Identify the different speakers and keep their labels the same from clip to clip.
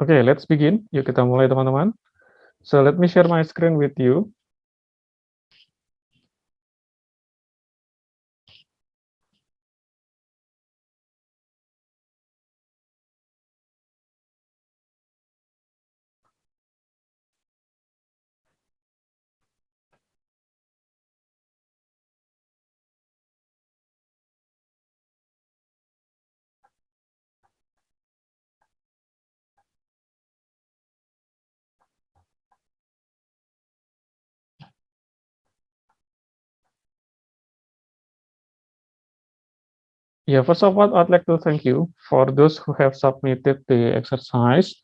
Speaker 1: Okay, let's begin. Yuk kita mulai teman-teman. So let me share my screen with you. Yeah, first of all, I'd like to thank you for those who have submitted the exercise.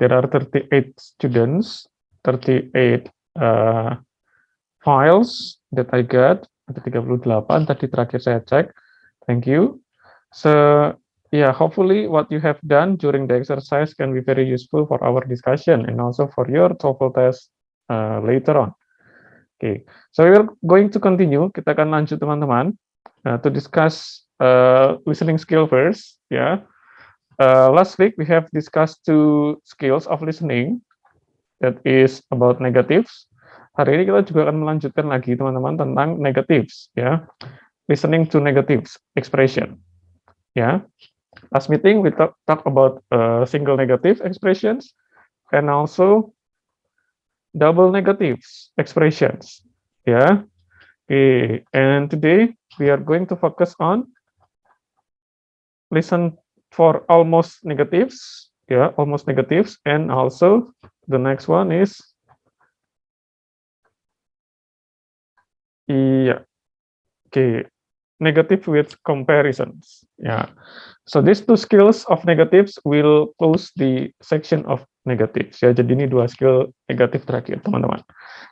Speaker 1: There are 38 students, 38 files that I got. Ada 38 tadi terakhir saya cek. Thank you. So, yeah, hopefully what you have done during the exercise can be very useful for our discussion and also for your TOEFL test later on. Okay, so we're going to continue. Kita akan lanjut teman-teman to discuss listening skill first. Ya, last week we have discussed two skills of listening, that is about negatives. Hari ini kita juga akan melanjutkan lagi teman-teman tentang negatives. Ya, listening to negatives expression. Ya, last meeting we talk about single negative expressions and also double negatives expressions. Ya. Okay, and today we are going to focus on listen for almost negatives, almost negatives, and also the next one is negative with comparisons. So these two skills of negatives will close the section of negatives. Ya, jadi ini dua skill negatif terakhir, teman-teman.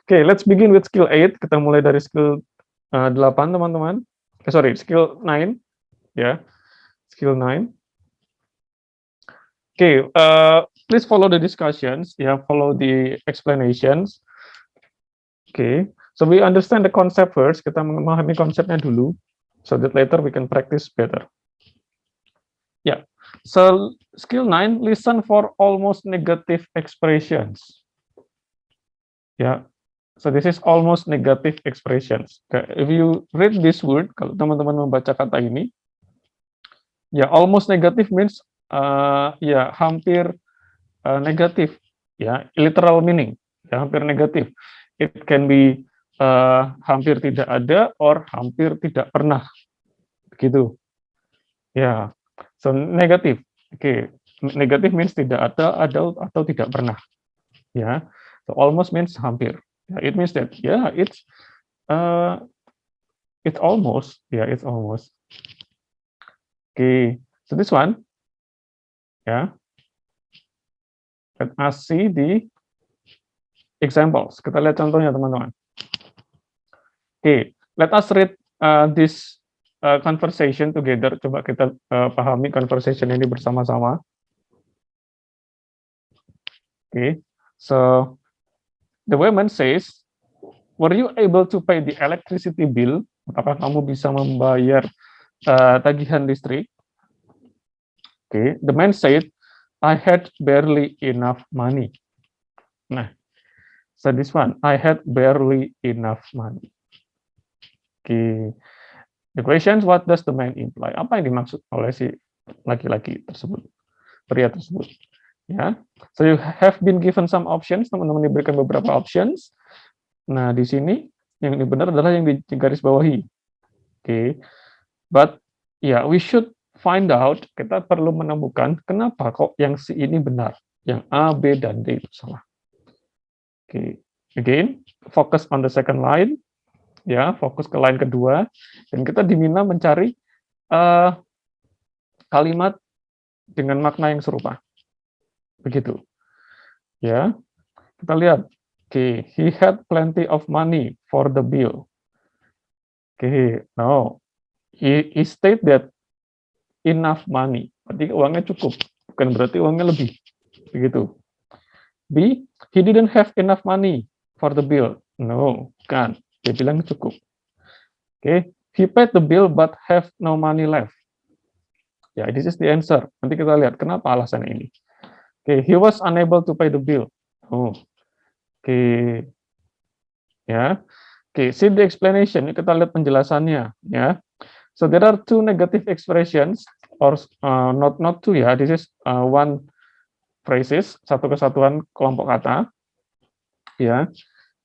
Speaker 1: Okay, let's begin with skill 8. Kita mulai dari skill 8, teman-teman. Skill 9. Ya, skill 9. Okay, please follow the discussions. Follow the explanations. Okay, so we understand the concept first. Kita memahami konsepnya dulu, so that later we can practice better. So skill 9, listen for almost negative expressions. So this is almost negative expressions. If you read this word, kalau teman-teman membaca kata ini, almost negative means hampir negatif, literal meaning, hampir negatif. It can be hampir tidak ada or hampir tidak pernah, begitu. So negatif. Okay, negatif means tidak ada atau tidak pernah. So almost means hampir. It means that it's almost. It's almost. Okay, so this one, let us see the examples. Kita lihat contohnya, teman-teman. Okay, let us read this conversation together. Coba kita pahami conversation ini bersama-sama. Okay, so the woman says, "Were you able to pay the electricity bill?" Apakah kamu bisa membayar tagihan listrik? Okay, the man said, "I had barely enough money." Nah, so this one, I had barely enough money. Okay, the question, what does the man imply? Apa yang dimaksud oleh si laki-laki tersebut, pria tersebut? So you have been given some options, teman-teman diberikan beberapa options. Nah, di sini yang benar adalah yang digarisbawahi. Okay, but we should find out, kita perlu menemukan kenapa kok yang si ini benar, yang A, B, dan D itu salah. Okay, again, focus on the second line, fokus ke line kedua, dan kita diminta mencari kalimat dengan makna yang serupa. Begitu. Kita lihat. Okay, he had plenty of money for the bill. Okay, no. He state that enough money. Berarti uangnya cukup, bukan berarti uangnya lebih. Begitu. B, he didn't have enough money for the bill. No, bukan. Dia bilang cukup. Okay, he paid the bill but have no money left. This is the answer. Nanti kita lihat kenapa alasan ini. Okay, he was unable to pay the bill. Oh, okay, ya. Okay, see the explanation. Kita lihat penjelasannya, ya. So there are two negative expressions, or not two, ya. This is one phrases, satu kesatuan kelompok kata, ya.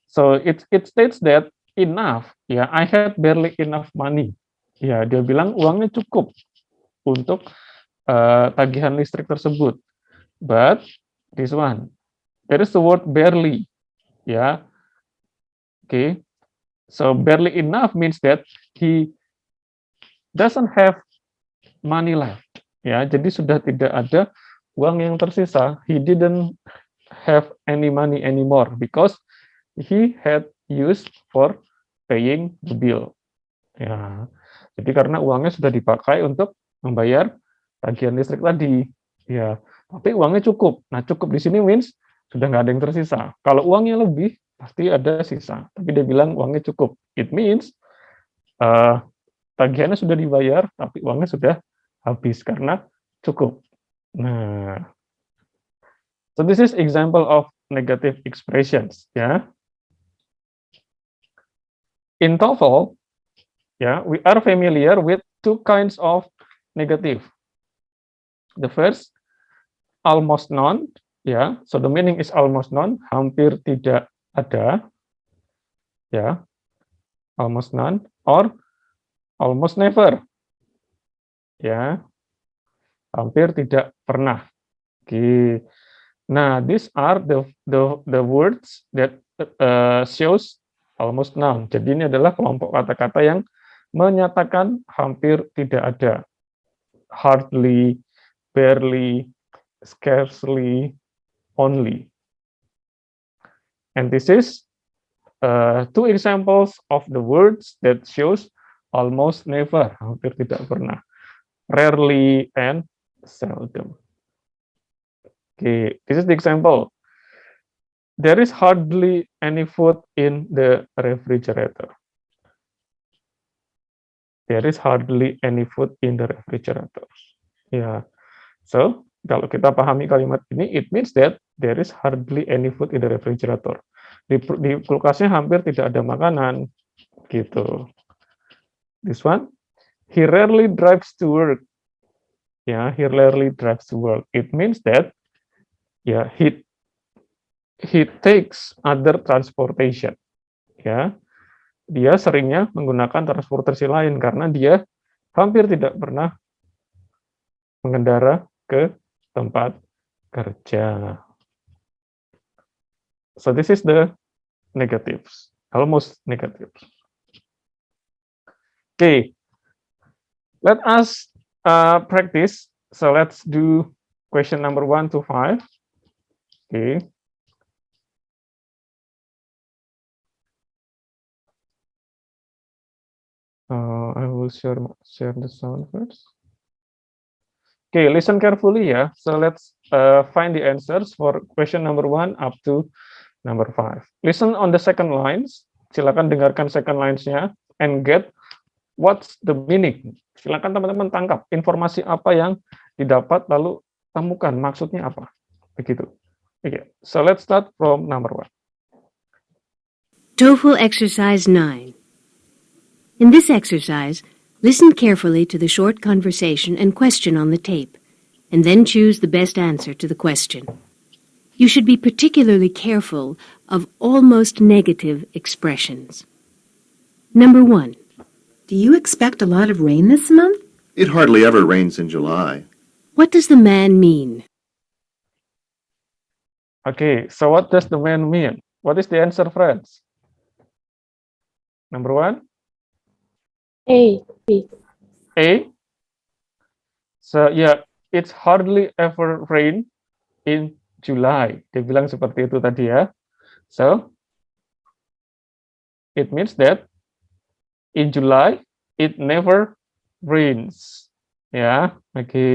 Speaker 1: So it states that enough, ya. I had barely enough money. Ya, dia bilang uangnya cukup untuk tagihan listrik tersebut. But this one, there is the word barely, ya. Okay, so barely enough means that he doesn't have money left. Ya, jadi sudah tidak ada uang yang tersisa. He didn't have any money anymore because he had used for paying the bill. Ya, jadi karena uangnya sudah dipakai untuk membayar tagihan listrik tadi. Ya, tapi uangnya cukup. Nah, cukup di sini means sudah nggak ada yang tersisa. Kalau uangnya lebih, pasti ada sisa. Tapi dia bilang uangnya cukup. It means tagihannya sudah dibayar, tapi uangnya sudah habis karena cukup. Nah, so this is example of negative expressions, ya. In TOEFL, ya, we are familiar with two kinds of negative. The first, almost none, ya. So the meaning is almost none, hampir tidak ada, ya, almost none, or almost never, ya, hampir tidak pernah. Oke. Nah, these are the words that shows almost none. Jadi ini adalah kelompok kata-kata yang menyatakan hampir tidak ada. Hardly, barely, scarcely, only. And this is two examples of the words that shows almost never, hampir tidak pernah. Rarely and seldom. Okay, this is the example. There is hardly any food in the refrigerator. There is hardly any food in the refrigerator. Ya, so kalau kita pahami kalimat ini, it means that there is hardly any food in the refrigerator. Di kulkasnya hampir tidak ada makanan, gitu. This one, he rarely drives to work. Ya, he rarely drives to work. It means that, ya, he takes other transportation. Ya, dia seringnya menggunakan transportasi lain karena dia hampir tidak pernah mengendara ke tempat kerja. So this is the negatives, almost negatives. Okay, let us practice. So let's do question number 1 to 5. Okay. I will share the sound first. Okay, listen carefully, ya. So let's find the answers for question number 1 up to number 5. Listen on the second lines. Silakan dengarkan second lines-nya and get what's the meaning. Silakan teman-teman tangkap informasi apa yang didapat lalu temukan maksudnya apa. Begitu. Okay. So let's start from number 1.
Speaker 2: TOEFL exercise 9. In this exercise, listen carefully to the short conversation and question on the tape, and then choose the best answer to the question. You should be particularly careful of almost negative expressions. Number 1.
Speaker 3: Do you expect a lot of rain this month?
Speaker 4: It hardly ever rains in July.
Speaker 2: What does the man mean?
Speaker 1: Okay, so what does the man mean? What is the answer, friends? Number 1?
Speaker 5: A, B.
Speaker 1: A. So yeah, it's hardly ever rain in July. Dia bilang seperti itu tadi, ya. So it means that in July it never rains. Ya, oke.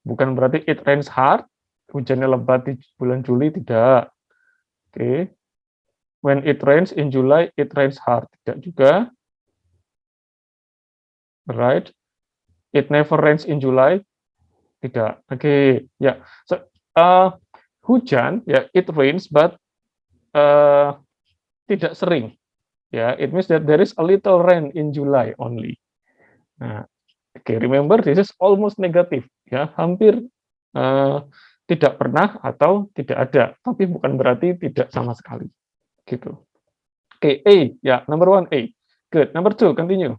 Speaker 1: Bukan berarti it rains hard, hujannya lebat di bulan Juli, tidak. Oke. When it rains in July, it rains hard, tidak juga. Right? It never rains in July, tidak. Oke, ya. So, hujan, ya, it rains, but tidak sering. Ya, it means that there is a little rain in July only. Nah, remember this is almost negative, ya, hampir tidak pernah atau tidak ada, tapi bukan berarti tidak sama sekali, gitu. A, ya, number 1 A. Good. Number 2, continue.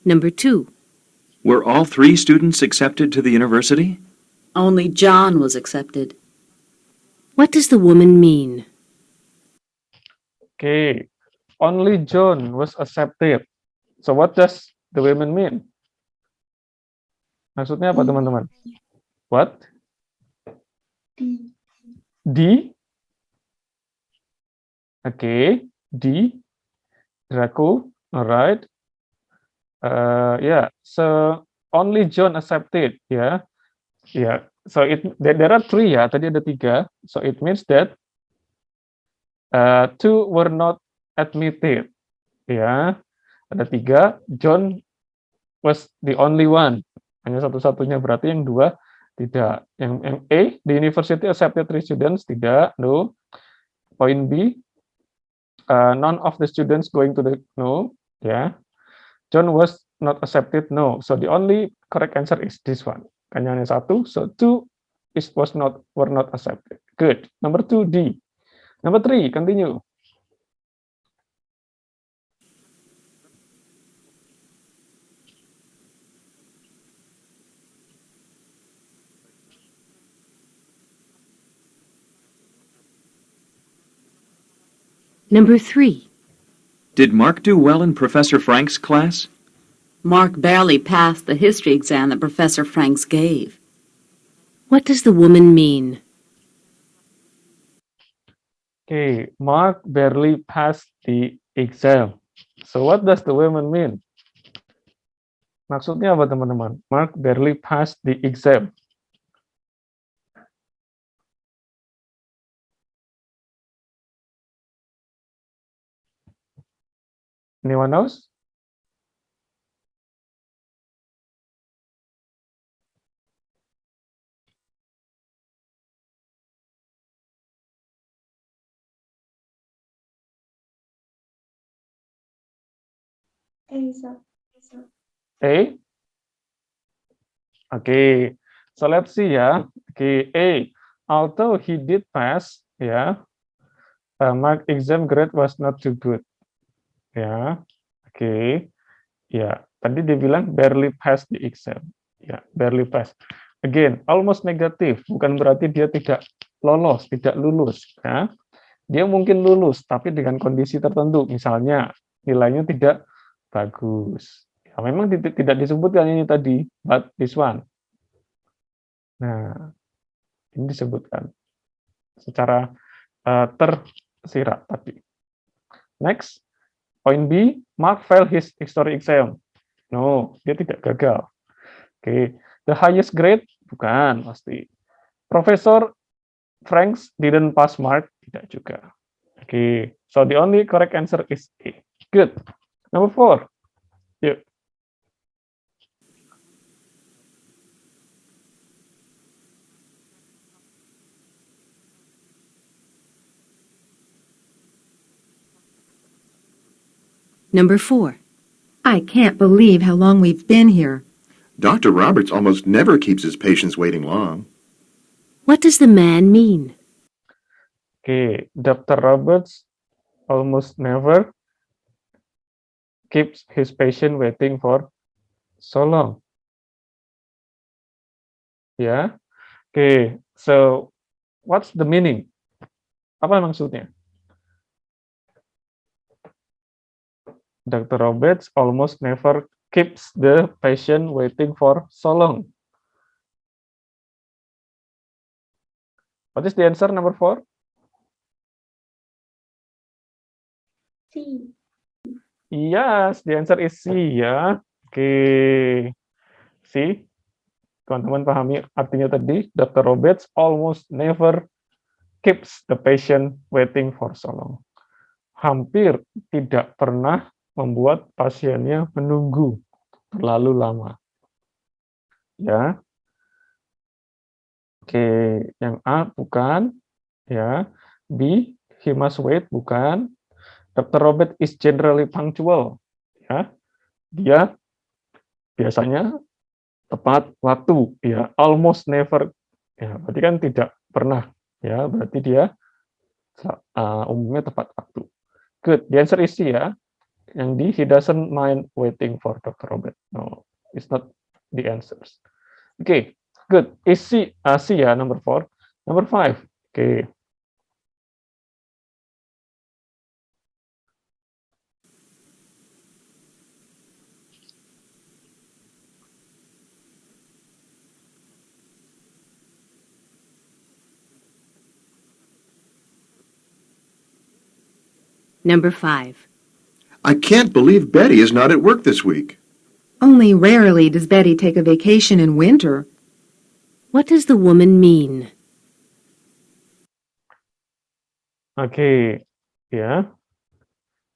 Speaker 2: Number 2.
Speaker 6: Were all 3 students accepted to the university?
Speaker 7: Only John was accepted.
Speaker 2: What does the woman mean?
Speaker 1: Only John was accepted. So what does the woman mean? Maksudnya apa, teman-teman? What? D? D. Draco. Alright. So only John accepted, ya. So there are 3, ya. Tadi ada 3. So it means that 2 were not admitted, ya. Ada 3. John was the only one. Hanya satu-satunya, berarti yang 2 tidak. Yang A, the university accepted 3 students, tidak, no. Point B, none of the students going to the, no, ya. John was not accepted, no. So the only correct answer is this one. Hanya 1, so 2 were not accepted. Good. Number 2, D. Number 3, continue.
Speaker 2: Number 3.
Speaker 6: Did Mark do well in Professor Frank's class?
Speaker 7: Mark barely passed the history exam that Professor Franks gave.
Speaker 2: What does the woman mean?
Speaker 1: Mark barely passed the exam. So what does the woman mean? Maksudnya apa, teman-teman? Mark barely passed the exam. Anyone else? A? So let's see, ya. A. Although he did pass, ya, Mark exam grade was not too good. Ya, ya. Tadi dia bilang barely pass the exam. Ya, barely pass. Again, almost negatif, bukan berarti dia tidak lolos, tidak lulus. Ya. Dia mungkin lulus, tapi dengan kondisi tertentu, misalnya nilainya tidak bagus. Ya, memang tidak disebutkan ini tadi, but this one. Nah, ini disebutkan secara tersirat tadi. Next, point B, Mark failed his history exam. No, dia tidak gagal. The highest grade, bukan, pasti. Professor Franks didn't pass Mark, tidak juga. So the only correct answer is A. Good. Number 4. Yuk.
Speaker 2: Number 4.
Speaker 3: I can't believe how long we've been here.
Speaker 4: Dr. Roberts almost never keeps his patients waiting long.
Speaker 2: What does the man mean?
Speaker 1: Dr. Roberts almost never keeps his patient waiting for so long. Ya. So what's the meaning? Apa maksudnya? Dr. Roberts almost never keeps the patient waiting for so long. What is the answer, number 4?
Speaker 5: C.
Speaker 1: Yes, the answer is C, ya. C. Teman-teman pahami artinya tadi, Dr. Roberts almost never keeps the patient waiting for so long. Hampir tidak pernah membuat pasiennya menunggu terlalu lama. Ya. Oke, yang A bukan, ya. B, he must wait bukan. Dr. Robert is generally punctual, ya. Dia biasanya tepat waktu, ya. Almost never, ya. Berarti kan tidak pernah, ya. Berarti dia umumnya tepat waktu. Good, the answer is C, ya. Yang D, he doesn't mind waiting for Dr. Robert. No, it's not the answers. Okay, good. Is C, C ya, number 4. Number 5. Okay.
Speaker 2: Number 5.
Speaker 4: I can't believe Betty is not at work this week.
Speaker 3: Only rarely does Betty take a vacation in winter.
Speaker 2: What does the woman mean?
Speaker 1: Okay, yeah.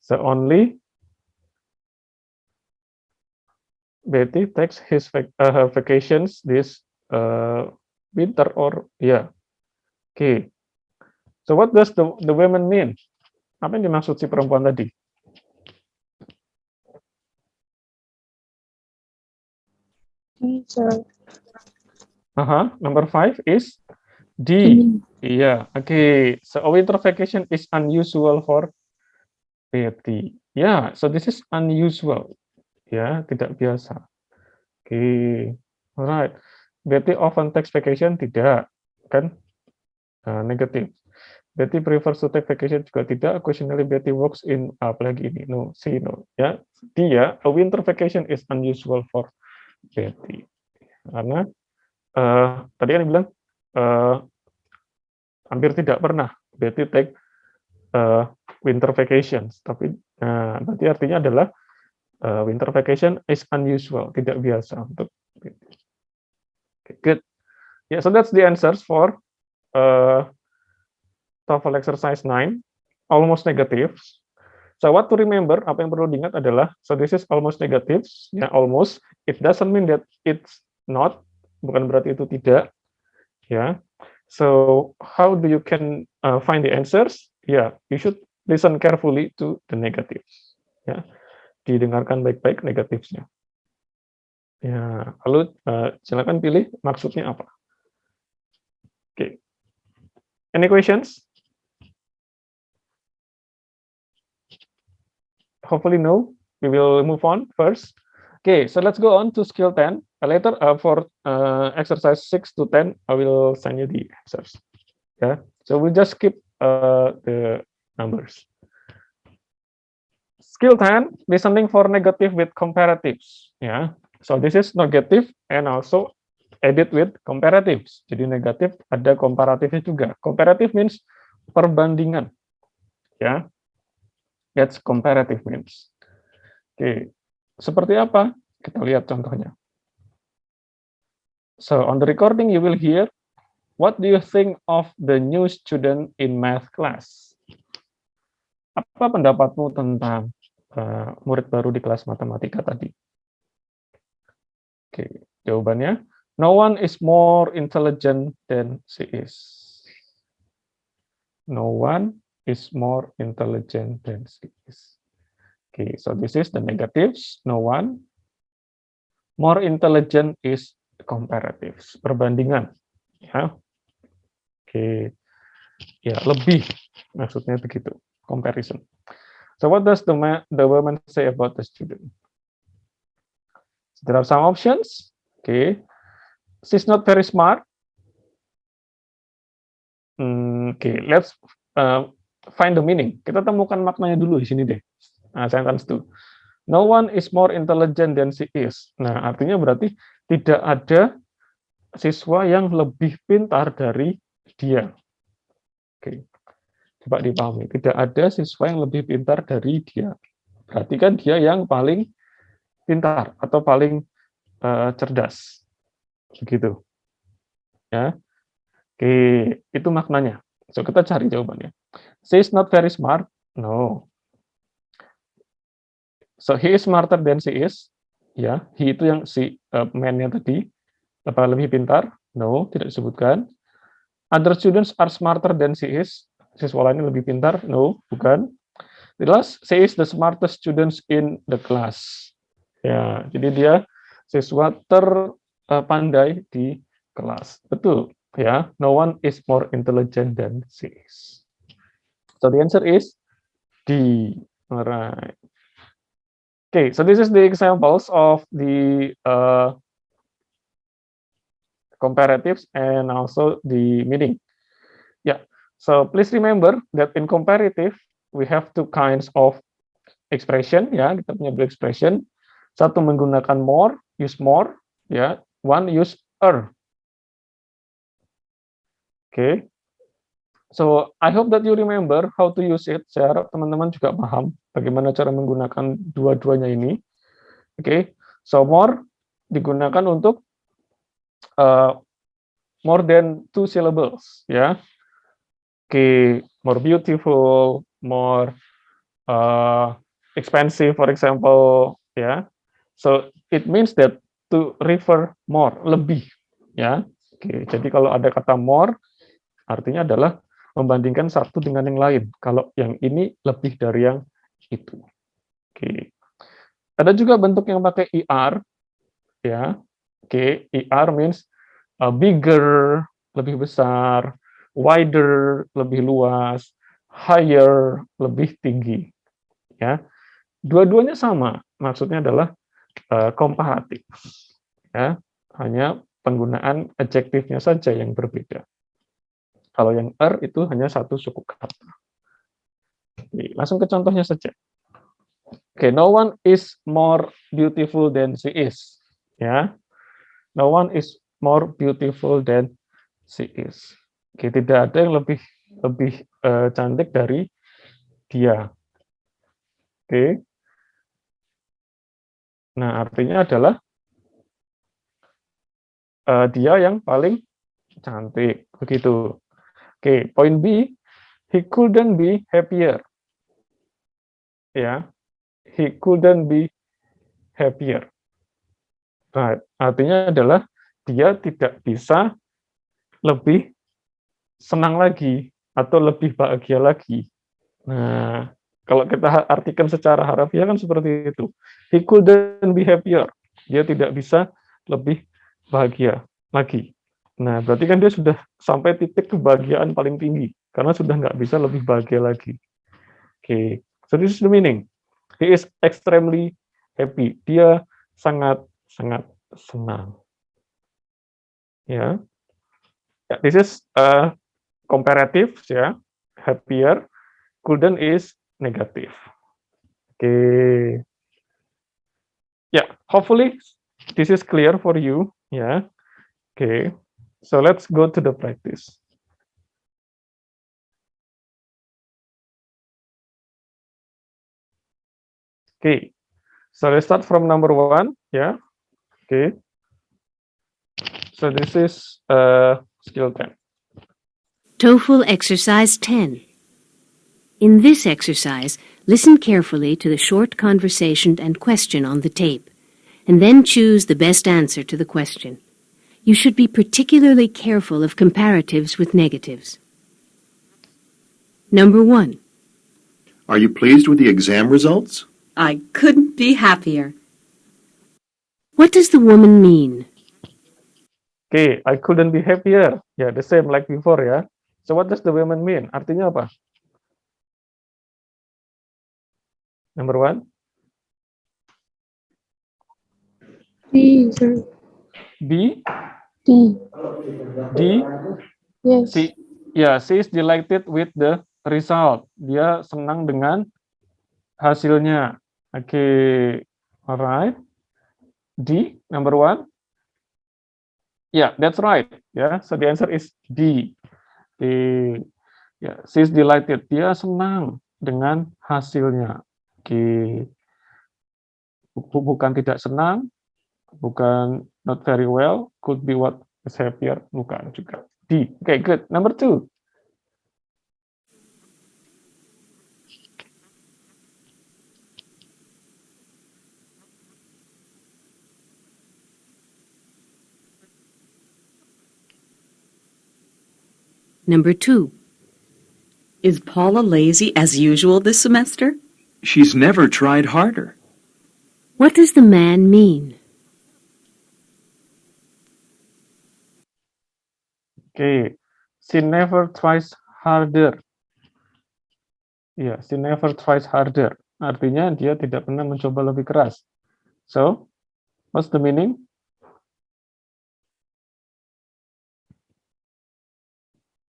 Speaker 1: So only Betty takes her vacations this winter or yeah. Okay. So what does the woman mean? Apa yang dimaksud si perempuan tadi?
Speaker 5: Teacher.
Speaker 1: Number 5 is D. Yeah. Okay. So a winter vacation is unusual for Betty. Yeah. So this is unusual. Ya, tidak biasa. Okay. Alright. Betty often takes vacation, tidak. Kan? Negatif. Betty prefers to take vacation, juga tidak. Occasionally Betty works in, apalagi ini. No, see, no. Ya. Dia, a winter vacation is unusual for Betty. Karena tadi kan bilang hampir tidak pernah Betty take winter vacations, tapi berarti artinya adalah winter vacation is unusual, tidak biasa untuk Betty. Okay, good. Yeah, so that's the answers for TOEFL exercise 9, almost negatives. So what to remember, apa yang perlu diingat adalah, so this is almost negatives, ya, almost. It doesn't mean that it's not, bukan berarti itu tidak, ya. So how do you can find the answers? Yeah, you should listen carefully to the negatives. Ya, didengarkan baik-baik negatifnya. Ya, lalu silakan pilih maksudnya apa. Okay. Any questions? Hopefully no. We will move on first. Okay, so let's go on to skill 10. Later for exercise 6 to 10, I will send you the answers. Yeah, so we'll just skip the numbers. Skill 10, listening for negative with comparatives. Yeah, so this is negative and also edit with comparatives. Jadi negatif ada komparatifnya juga. Comparative means perbandingan. Ya, that's comparative means. Oke, seperti apa? Kita lihat contohnya. So on the recording you will hear, what do you think of the new student in math class? Apa pendapatmu tentang murid baru di kelas matematika tadi? Oke, jawabannya, no one is more intelligent than she is. No one is more intelligent than she is. Okay, so this is the negatives. No one. More intelligent is comparatives, perbandingan. Ya. Oke, ya lebih maksudnya begitu. Comparison. So what does the woman say about the student? There are some options. Okay, she's not very smart. Okay, let's find the meaning. Kita temukan maknanya dulu di sini deh. Sentence 2. No one is more intelligent than she is. Nah, artinya berarti tidak ada siswa yang lebih pintar dari dia. Oke, coba dipahami. Tidak ada siswa yang lebih pintar dari dia. Berarti kan dia yang paling pintar atau paling cerdas. Begitu. Ya. Oke, itu maknanya. So kita cari jawabannya. She is not very smart. No. So he is smarter than she is. Ya, he itu yang si man-nya tadi. Apa lebih pintar? No, tidak disebutkan. Other students are smarter than she is. Siswa lainnya lebih pintar? No, bukan. The last, she is the smartest students in the class. Ya, jadi dia siswa terpandai di kelas. Betul, ya. No one is more intelligent than she is. So the answer is D. Alright. Okay, so this is the examples of the comparatives and also the meaning. Yeah, so please remember that in comparative we have two kinds of expression. Ya, kita punya dua expression. Satu menggunakan more, use more. Ya, one use er. Okay. So I hope that you remember how to use it. Saya harap teman-teman juga paham bagaimana cara menggunakan dua-duanya ini. Okay. So more digunakan untuk more than 2 syllables. Ya. Okay. More beautiful, more expensive, for example. Ya. So it means that to refer more, lebih. Ya. Okay. Jadi kalau ada kata more, artinya adalah membandingkan satu dengan yang lain. Kalau yang ini lebih dari yang itu. Oke. Ada juga bentuk yang pakai ER, ya. Oke, ER means bigger, lebih besar, wider, lebih luas, higher, lebih tinggi. Ya. Dua-duanya sama, maksudnya adalah komparatif. Ya, hanya penggunaan adjektifnya saja yang berbeda. Kalau yang itu hanya satu suku kata. Oke, langsung ke contohnya saja. Oke, no one is more beautiful than she is. Ya, no one is more beautiful than she is. Oke, tidak ada yang lebih cantik dari dia. Oke. Nah, artinya adalah dia yang paling cantik. Begitu. Oke, point B, he couldn't be happier. Ya, he couldn't be happier. Right. Artinya adalah dia tidak bisa lebih senang lagi atau lebih bahagia lagi. Nah, kalau kita artikan secara harafiah kan seperti itu. He couldn't be happier. Dia tidak bisa lebih bahagia lagi. Nah, berarti kan dia sudah sampai titik kebahagiaan paling tinggi, karena sudah nggak bisa lebih bahagia lagi. Oke, so this is the meaning. He is extremely happy. Dia sangat senang. Ya, this is comparative, ya. Happier. Couldn't is negative. Oke. Ya, hopefully this is clear for you. Ya. Oke. So let's go to the practice. Okay, so let's start from number 1. Yeah. Okay. So this is skill 10.
Speaker 2: TOEFL exercise 10. In this exercise, listen carefully to the short conversation and question on the tape, and then choose the best answer to the question. You should be particularly careful of comparatives with negatives. Number 1.
Speaker 4: Are you pleased with the exam results?
Speaker 7: I couldn't be happier.
Speaker 2: What does the woman mean?
Speaker 1: Okay, I couldn't be happier. Yeah, the same like before, ya. So what does the woman mean? Artinya apa? Number 1.
Speaker 5: D, sir.
Speaker 1: B.
Speaker 5: D.
Speaker 1: D.
Speaker 5: Yes.
Speaker 1: She is delighted with the result. Dia senang dengan hasilnya. Okay, alright. D, number 1. Yeah, that's right. Yeah, so the answer is D. She is delighted. Dia senang dengan hasilnya. Okay. Bukan tidak senang, bukan not very well, could be what is happier, bukan juga. D. Okay, good. Number 2.
Speaker 2: Number 2.
Speaker 7: Is Paula lazy as usual this semester?
Speaker 6: She's never tried harder.
Speaker 2: What does the man mean?
Speaker 1: Oke, she never tries harder. Ya, she never tries harder. Artinya dia tidak pernah mencoba lebih keras. So, what's the meaning?